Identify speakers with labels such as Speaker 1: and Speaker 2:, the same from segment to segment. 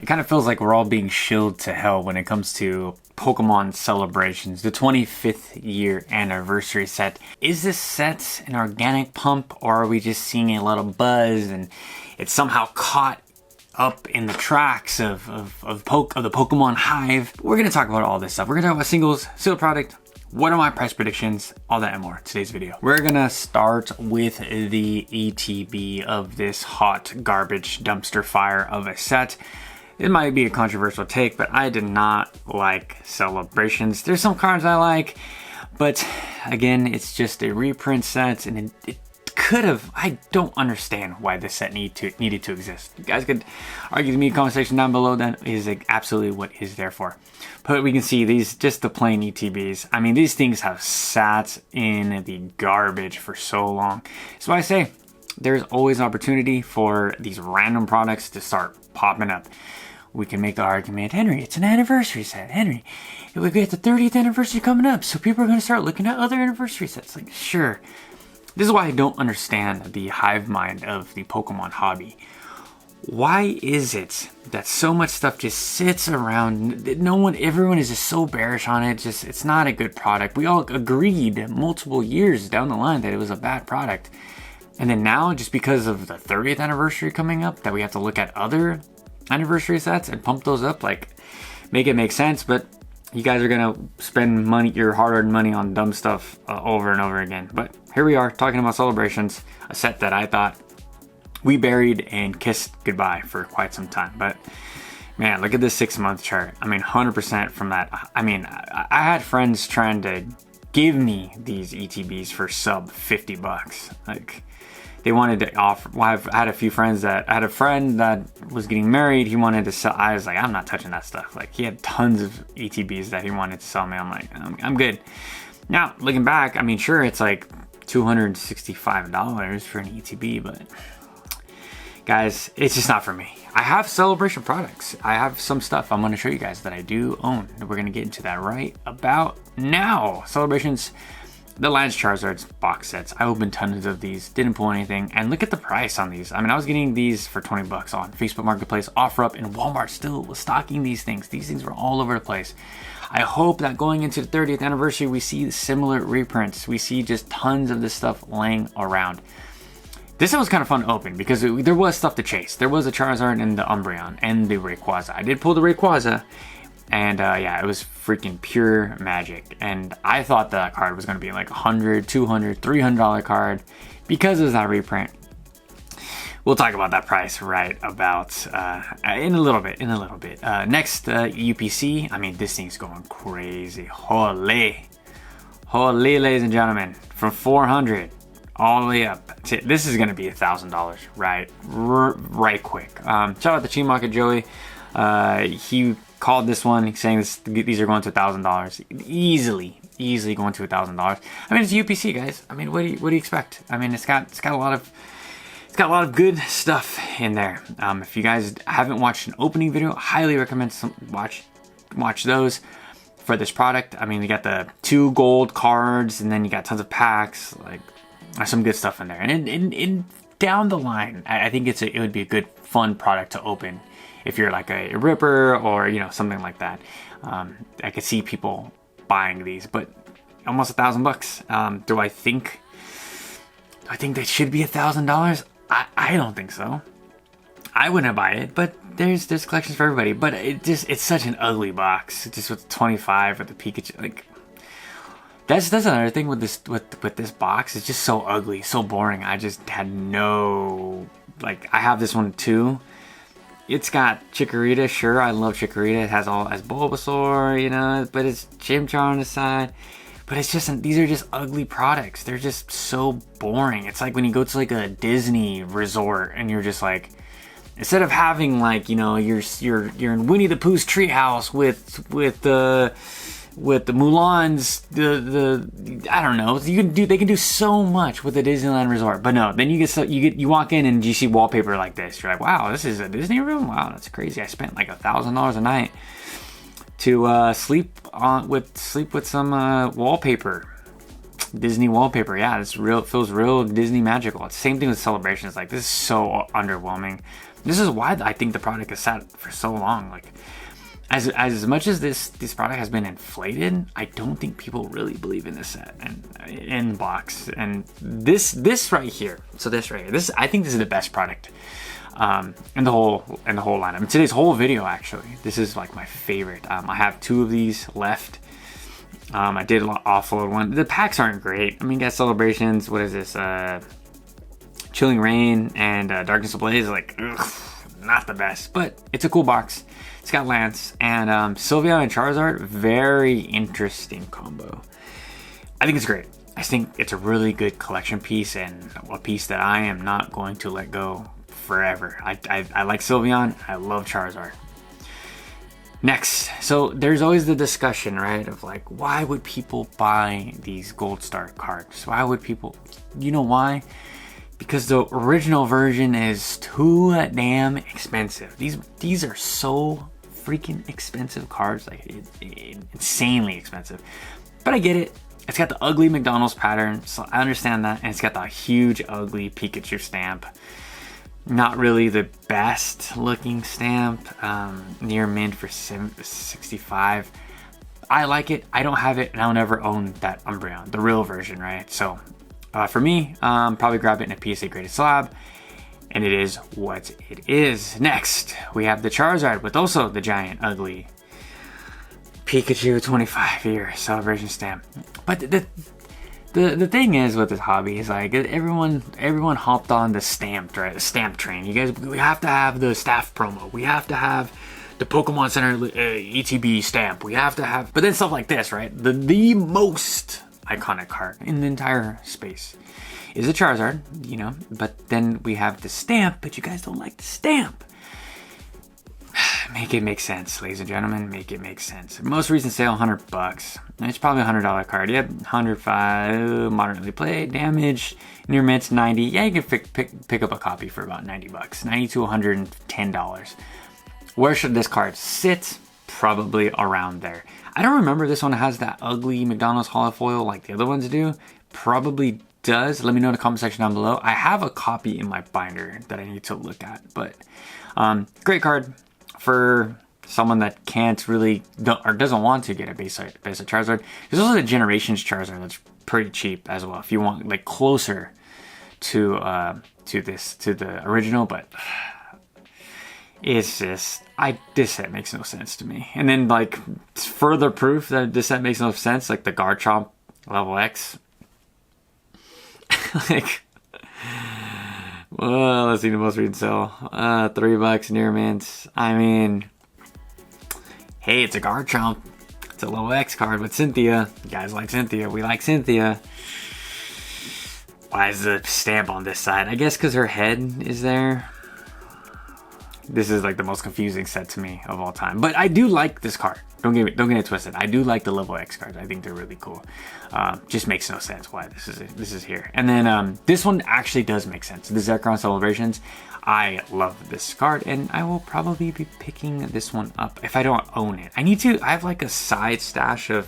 Speaker 1: kind of feels like we're all being shilled to hell when it comes to Pokemon celebrations. The 25th year anniversary set. Is this set an organic pump, or are we just seeing a lot of buzz and it's somehow caught up in the tracks of the Pokemon hive? We're going to talk about all this stuff. We're going to talk about singles, sealed product, what are my price predictions, all that and more in today's video. We're gonna start with the ETB of this hot garbage dumpster fire of a set. It might be a controversial take, but I did not like celebrations. There's some cards I like, but again, it's just a reprint set, and it could have, I don't understand why this set needed to exist. You guys could argue with me in the comment section down below. That is absolutely what is there for. But we can see these, just the plain ETBs. I mean, these things have sat in the garbage for so long. So I say there's always opportunity for these random products to start popping up. We can make the argument, Henry, it's an anniversary set. Henry, we get the 30th anniversary coming up, so people are going to start looking at other anniversary sets. Like, sure. This is why I don't understand the hive mind of the Pokemon hobby. Why is it that so much stuff just sits around? Everyone is just so bearish on it. It's not a good product. We all agreed multiple years down the line that it was a bad product. And then now, just because of the 30th anniversary coming up, that we have to look at other anniversary sets and pump those up, like, make it make sense. But you guys are gonna spend money, your hard-earned money, on dumb stuff over and over again. But here we are talking about celebrations, a set that I thought we buried and kissed goodbye for quite some time. But man, look at this 6-month chart. I mean, 100% from that. I mean, I had friends trying to give me these ETBs for sub 50 bucks. Like, they wanted to offer. Well, I had a few friends I had a friend that was getting married. He wanted to sell. I was like, I'm not touching that stuff. Like, he had tons of ETBs that he wanted to sell me. I'm like, I'm good. Now, looking back, I mean, sure, it's like $265 for an ETB, but guys, it's just not for me. I have celebration products. I have some stuff I'm going to show you guys that I do own. We're going to get into that right about now. Celebrations. The Lance Charizard's box sets. I opened tons of these, didn't pull anything, and look at the price on these. I mean, I was getting these for 20 bucks on Facebook Marketplace, OfferUp, and Walmart still was stocking these things. These things were all over the place. I hope that going into the 30th anniversary, we see similar reprints. We see just tons of this stuff laying around. This was kind of fun to open because there was stuff to chase. There was a Charizard and the Umbreon and the Rayquaza. I did pull the Rayquaza. And yeah, it was freaking pure magic. And I thought that card was going to be like $100, $200, $300 card because of that reprint. We'll talk about that price right about in a little bit. Next, UPC. I mean, this thing's going crazy. Holy, ladies and gentlemen, from 400 all the way up to, this is going to be $1,000 right quick. Shout out to Cheap Market Joey. He called this one saying these are going to $1,000 easily going to $1,000. I mean, it's UPC, guys. I mean, what do you expect? I mean, it's got a lot of good stuff in there. If you guys haven't watched an opening video, I highly recommend watch those for this product. I mean, you got the 2 gold cards, and then you got tons of packs. Like, there's some good stuff in there. And down the line, I think it would be a good, fun product to open. If you're like a ripper or, you know, something like that. I could see people buying these, but almost $1,000. Do I think they should be $1,000? I don't think so. I wouldn't buy it, but there's collections for everybody. But it's such an ugly box. Just with 25 with the Pikachu, like, that's another thing with this box. It's just so ugly, so boring. I just had no, like, I have this one too. It's got Chikorita, sure, I love Chikorita. It has Bulbasaur, you know, but it's Chimchar on the side. But it's just, these are just ugly products. They're just so boring. It's like when you go to like a Disney resort and you're just like, instead of having like, you know, you're in Winnie the Pooh's treehouse with the Mulan's, I don't know. They can do so much with the Disneyland resort, but no. Then you walk in and you see wallpaper like this. You're like, wow, this is a Disney room. Wow, that's crazy. I spent like $1,000 a night to sleep with some wallpaper, Disney wallpaper. Yeah, it's real. It feels real Disney magical. It's the same thing with celebrations. Like, this is so underwhelming. This is why I think the product has sat for so long. Like, as much as this product has been inflated, I don't think people really believe in this set and in box. And this right here, so this right here, I think this is the best product in the whole lineup. In today's whole video, actually, this is like my favorite. I have 2 of these left. I did offload one. The packs aren't great. I mean, you got Celebrations. What is this? Chilling Rain and Darkness Ablaze. Like, ugh, not the best, but it's a cool box. It's got Lance and Sylveon and Charizard. Very interesting combo. I think it's great. I think it's a really good collection piece and a piece that I am not going to let go forever. I like Sylveon. I love Charizard. Next, so there's always the discussion, right, of like, why would people buy these Gold Star cards? Why would people? You know why? Because the original version is too damn expensive. These are so freaking expensive cards, like insanely expensive. But I get it. It's got the ugly McDonald's pattern, so I understand that, and it's got the huge ugly Pikachu stamp. Not really the best looking stamp. Near mint for 65. I like it. I don't have it, and I'll never own that Umbreon, the real version, right? So for me, probably grab it in a PSA graded slab. And it is what it is. Next, we have the Charizard with also the giant, ugly Pikachu 25-year celebration stamp. But the thing is with this hobby is like everyone hopped on the stamped, right? The stamp train. You guys, we have to have the staff promo. We have to have the Pokemon Center ETB stamp. We have to have, but then stuff like this, right? The most iconic card in the entire space is a Charizard, you know, but then we have the stamp, but you guys don't like the stamp. Make it make sense, ladies and gentlemen. Make it make sense. Most recent sale, $100. It's probably a $100 card. Yep, 105, moderately played, damage, near mint 90. Yeah, you can pick up a copy for about $90, $90 to $110. Where should this card sit? Probably around there. I don't remember this one has that ugly McDonald's holofoil like the other ones do. Probably does. Let me know in the comment section down below. I have a copy in my binder that I need to look at, but great card for someone that can't really or doesn't want to get a basic Charizard. There's also the Generations Charizard that's pretty cheap as well if you want like closer to the original, but it's just this set makes no sense to me. And then like further proof that this set makes no sense, like the Garchomp level X. Like, well, let's see the most recent sale. $3 near mint. I mean, hey, it's a Garchomp. It's a low X card with Cynthia. You guys like Cynthia. We like Cynthia. Why is the stamp on this side? I guess because her head is there. This is like the most confusing set to me of all time. But I do like this card. Don't get it twisted. I do like the level X cards. I think they're really cool. Just makes no sense why this is here. And then this one actually does make sense. The Zekrom Celebrations. I love this card, and I will probably be picking this one up if I don't own it. I have like a side stash of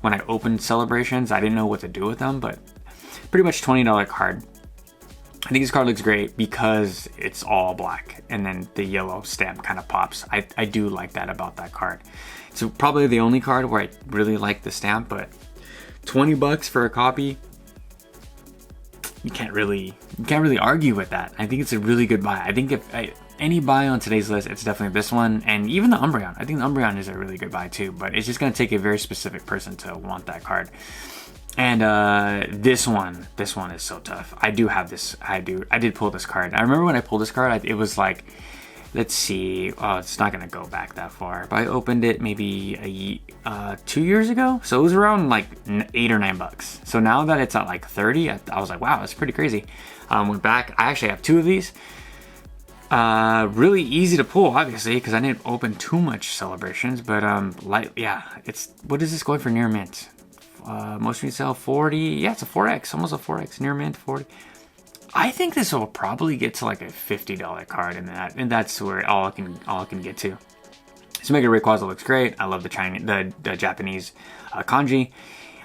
Speaker 1: when I opened Celebrations. I didn't know what to do with them, but pretty much $20 card. I think this card looks great because it's all black and then the yellow stamp kind of pops. I do like that about that card. It's probably the only card where I really like the stamp, but $20 for a copy, you can't really argue with that. I think it's a really good buy. I think if any buy on today's list, it's definitely this one, and even the Umbreon. I think the Umbreon is a really good buy too, but it's just gonna take a very specific person to want that card. And this one is so tough. I do have this. I did pull this card. I remember when I pulled this card, it was like, let's see. Oh, it's not gonna go back that far. But I opened it maybe 2 years ago, so it was around like $8 or $9. So now that it's at like 30, I was like, wow, that's pretty crazy. Went back. I actually have 2 of these. Really easy to pull, obviously, because I didn't open too much Celebrations. But what is this going for near mint? Most recent sale 40. Yeah, it's a 4x, almost a 4x near mint 40. I think this will probably get to like a $50 card in that, and that's where all I can get to. So Mega Rayquaza looks great. I love the Japanese kanji.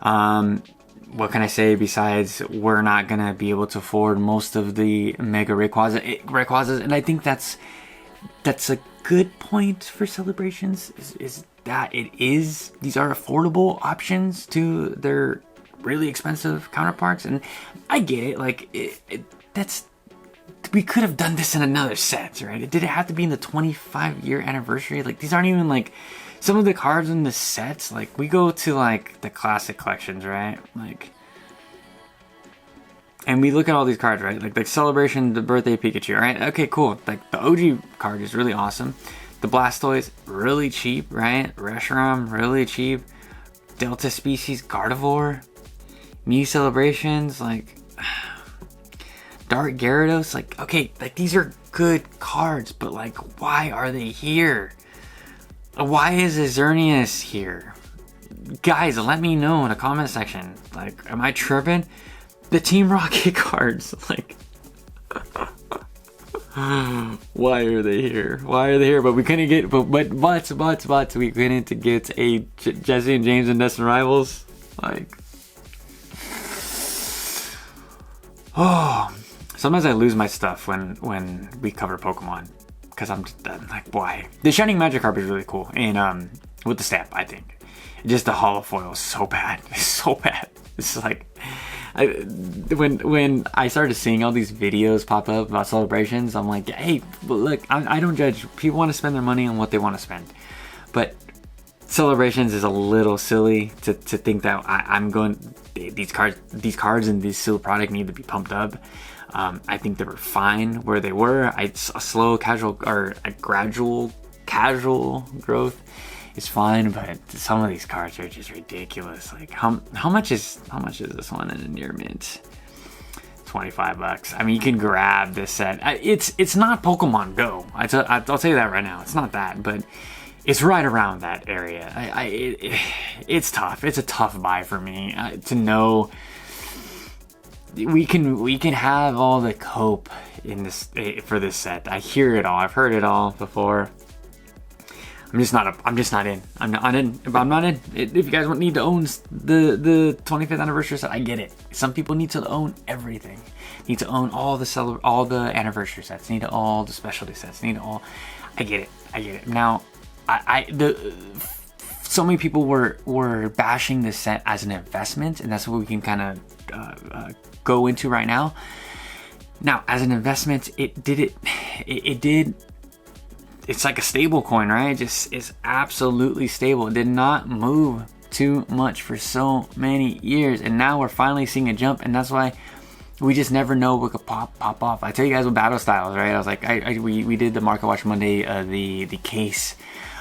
Speaker 1: What can I say besides we're not gonna be able to afford most of the Mega Rayquazas, and I think that's that's a good point for celebrations is that these are affordable options to their really expensive counterparts. And I get it, like we could have done this in another set, right? Did it have to be in the 25-year anniversary? Like, these aren't even like some of the cards in the sets. Like, we go to like the classic collections, right? Like, and we look at all these cards, right? Like the Celebration, the Birthday Pikachu, right? Okay, cool. Like the OG card is really awesome. The Blastoise, really cheap, right? Reshiram, really cheap. Delta Species, Gardevoir. Mew Celebrations, like Dark Gyarados, like, okay, like these are good cards, but like, why are they here? Why is Xerneas here? Guys, let me know in the comment section. Like, am I tripping? The Team Rocket cards, like, why are they here? Why are they here? But we couldn't get, but we couldn't get a Jesse and James and Destin Rivals, like. Oh, sometimes I lose my stuff when we cover Pokemon, because I'm like, why? The Shining Magikarp is really cool, and with the stamp, I think. Just the holofoil is so bad. It's so bad. It's like, when I started seeing all these videos pop up about celebrations, I'm like, hey, look, I don't judge. People want to spend their money on what they want to spend, but celebrations is a little silly to think that I'm going. These cards and these sealed product need to be pumped up. I think they were fine where they were. A slow, casual, or a gradual, casual growth is fine, but some of these cards are just ridiculous. Like how much is this one in a near mint? $25. I mean, you can grab this set. It's not Pokemon Go. I'll tell you that right now. It's not that, but it's right around that area. It's tough. It's a tough buy for me to know we can have all the cope in this for this set. I hear it all. I've heard it all before. I'm just not in. I'm not in. If you guys need to own the 25th anniversary set, I get it. Some people need to own everything. Need to own all the anniversary sets. Need to all the specialty sets. Need to all. I get it. Now, so many people were bashing this set as an investment, and that's what we can kind of go into right now. Now, as an investment, it did. It's like a stable coin, right? It just is absolutely stable. It did not move too much for so many years, and now we're finally seeing a jump, and that's why we just never know what could pop off. I tell you guys with battle styles, right? I was like, we did the Market Watch Monday, the case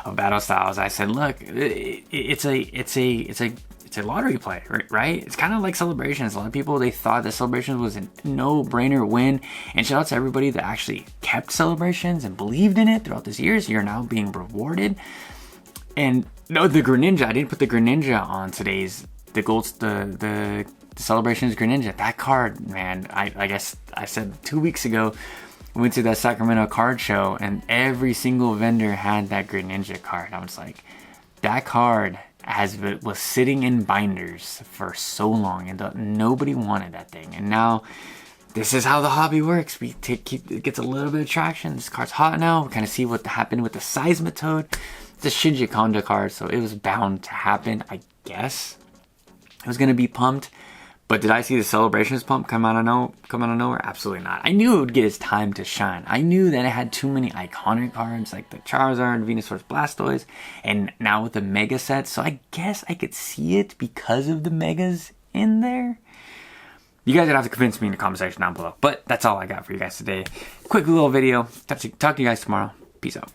Speaker 1: of battle styles. I said, look, it's a lottery play, right? It's kind of like celebrations. A lot of people, they thought that celebrations was a no-brainer win, and shout out to everybody that actually kept celebrations and believed in it throughout this years. You're now being rewarded. And no, the Greninja, I didn't put the Greninja on today's the celebrations Greninja. That card, man, I guess I said 2 weeks ago, we went to that Sacramento card show, and every single vendor had that Greninja card. I was like, that card was sitting in binders for so long, and nobody wanted that thing. And now, this is how the hobby works. It gets a little bit of traction. This card's hot now. We kind of see what happened with the Seismitoad. It's a Shinji Konda card, so it was bound to happen, I guess. It was going to be pumped. But did I see the celebrations pump come out of nowhere? Absolutely not. I knew it would get its time to shine. I knew that it had too many iconic cards like the Charizard, Venusaur's Blastoise, and now with the Mega set. So I guess I could see it because of the Megas in there. You guys are going to have to convince me in the comment section down below. But that's all I got for you guys today. Quick little video. Talk to you guys tomorrow. Peace out.